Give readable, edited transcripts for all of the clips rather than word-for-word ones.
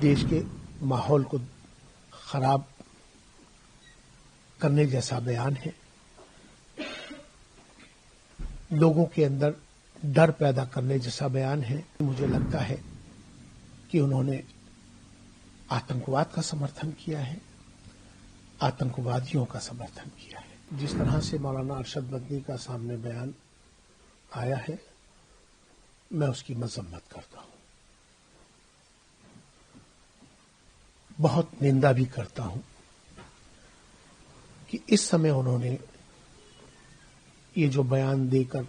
देश के माहौल को खराब करने जैसा बयान है, लोगों के अंदर डर पैदा करने जैसा बयान है। मुझे लगता है कि उन्होंने आतंकवाद का समर्थन किया है, आतंकवादियों का समर्थन किया है। जिस तरह से मौलाना अरशद मदनी का सामने बयान आया है, मैं उसकी मजम्मत करता हूं, बहुत निंदा भी करता हूं कि इस समय उन्होंने ये जो बयान देकर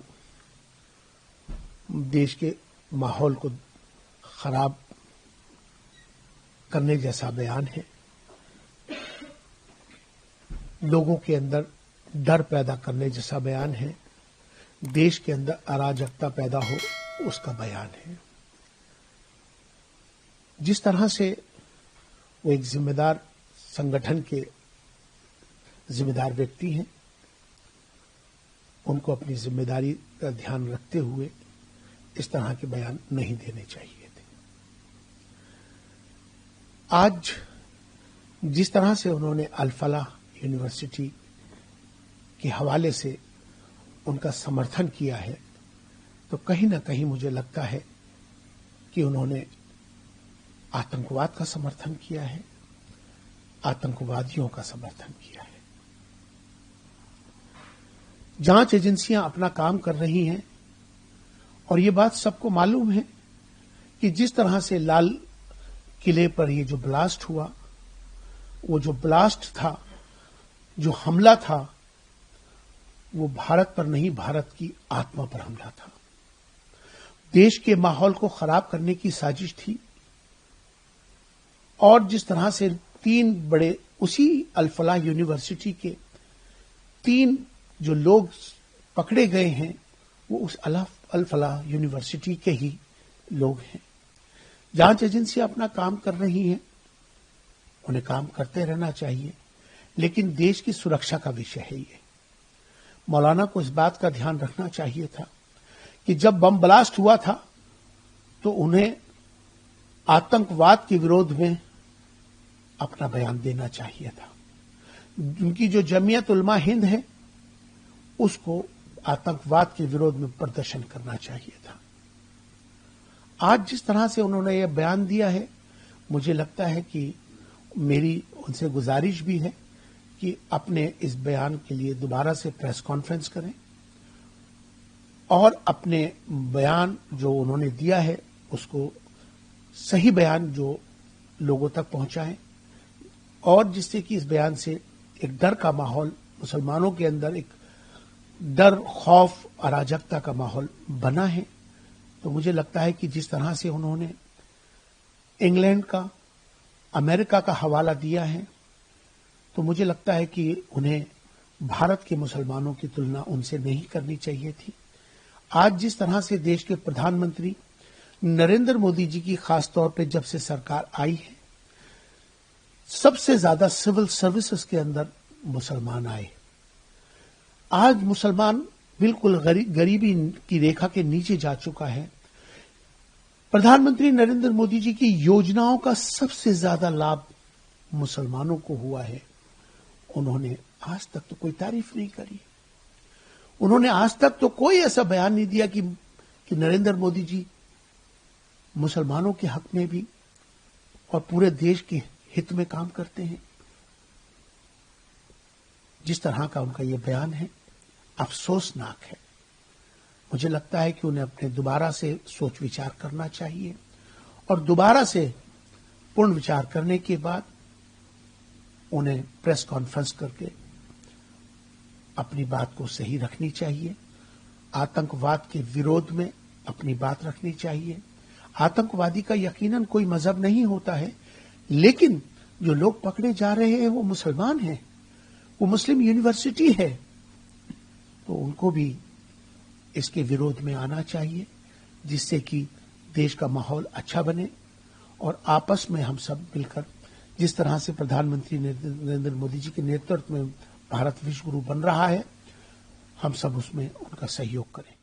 देश के माहौल को खराब करने जैसा बयान है, लोगों के अंदर डर पैदा करने जैसा बयान है, देश के अंदर अराजकता पैदा हो उसका बयान है। जिस तरह से वो एक जिम्मेदार संगठन के जिम्मेदार व्यक्ति हैं, उनको अपनी जिम्मेदारी का ध्यान रखते हुए इस तरह के बयान नहीं देने चाहिए थे। आज जिस तरह से उन्होंने अल फलाह यूनिवर्सिटी के हवाले से उनका समर्थन किया है, तो कहीं ना कहीं मुझे लगता है कि उन्होंने आतंकवाद का समर्थन किया है, आतंकवादियों का समर्थन किया है। जांच एजेंसियां अपना काम कर रही हैं और ये बात सबको मालूम है कि जिस तरह से लाल किले पर ये जो ब्लास्ट हुआ, वो जो ब्लास्ट था, जो हमला था, वो भारत पर नहीं, भारत की आत्मा पर हमला था। देश के माहौल को खराब करने की साजिश थी। और जिस तरह से तीन बड़े उसी अल फलाह यूनिवर्सिटी के तीन जो लोग पकड़े गए हैं, वो उस अल फलाह यूनिवर्सिटी के ही लोग हैं। जांच एजेंसियां अपना काम कर रही हैं, उन्हें काम करते रहना चाहिए, लेकिन देश की सुरक्षा का विषय है ये। मौलाना को इस बात का ध्यान रखना चाहिए था कि जब बम ब्लास्ट हुआ था तो उन्हें आतंकवाद के विरोध में अपना बयान देना चाहिए था। उनकी जो जमीयत उलमा हिंद है, उसको आतंकवाद के विरोध में प्रदर्शन करना चाहिए था। आज जिस तरह से उन्होंने यह बयान दिया है, मुझे लगता है कि मेरी उनसे गुजारिश भी है कि अपने इस बयान के लिए दोबारा से प्रेस कॉन्फ्रेंस करें और अपने बयान जो उन्होंने दिया है उसको सही बयान जो लोगों तक पहुंचाएं, और जिससे कि इस बयान से एक डर का माहौल, मुसलमानों के अंदर एक डर, खौफ, अराजकता का माहौल बना है। तो मुझे लगता है कि जिस तरह से उन्होंने इंग्लैंड का, अमेरिका का हवाला दिया है, तो मुझे लगता है कि उन्हें भारत के मुसलमानों की तुलना उनसे नहीं करनी चाहिए थी। आज जिस तरह से देश के प्रधानमंत्री नरेंद्र मोदी जी की खास तौर पे जब से सरकार आई है, सबसे ज्यादा सिविल सर्विसेज के अंदर मुसलमान आए। आज मुसलमान बिल्कुल गरीबी की रेखा के नीचे जा चुका है। प्रधानमंत्री नरेंद्र मोदी जी की योजनाओं का सबसे ज्यादा लाभ मुसलमानों को हुआ है। उन्होंने आज तक तो कोई तारीफ नहीं करी। उन्होंने आज तक तो कोई ऐसा बयान नहीं दिया कि नरेंद्र मोदी जी मुसलमानों के हक में भी और पूरे देश के हित में काम करते हैं। जिस तरह का उनका यह बयान है, अफसोसनाक है। मुझे लगता है कि उन्हें अपने दोबारा से सोच विचार करना चाहिए और दोबारा से पूर्ण विचार करने के बाद उन्हें प्रेस कॉन्फ्रेंस करके अपनी बात को सही रखनी चाहिए। आतंकवाद के विरोध में अपनी बात रखनी चाहिए। आतंकवादी का यकीनन कोई मजहब नहीं होता है, लेकिन जो लोग पकड़े जा रहे हैं वो मुसलमान हैं, वो मुस्लिम यूनिवर्सिटी है, तो उनको भी इसके विरोध में आना चाहिए, जिससे कि देश का माहौल अच्छा बने और आपस में हम सब मिलकर, जिस तरह से प्रधानमंत्री नरेंद्र मोदी जी के नेतृत्व में भारत विश्व गुरु बन रहा है, हम सब उसमें उनका सहयोग करें।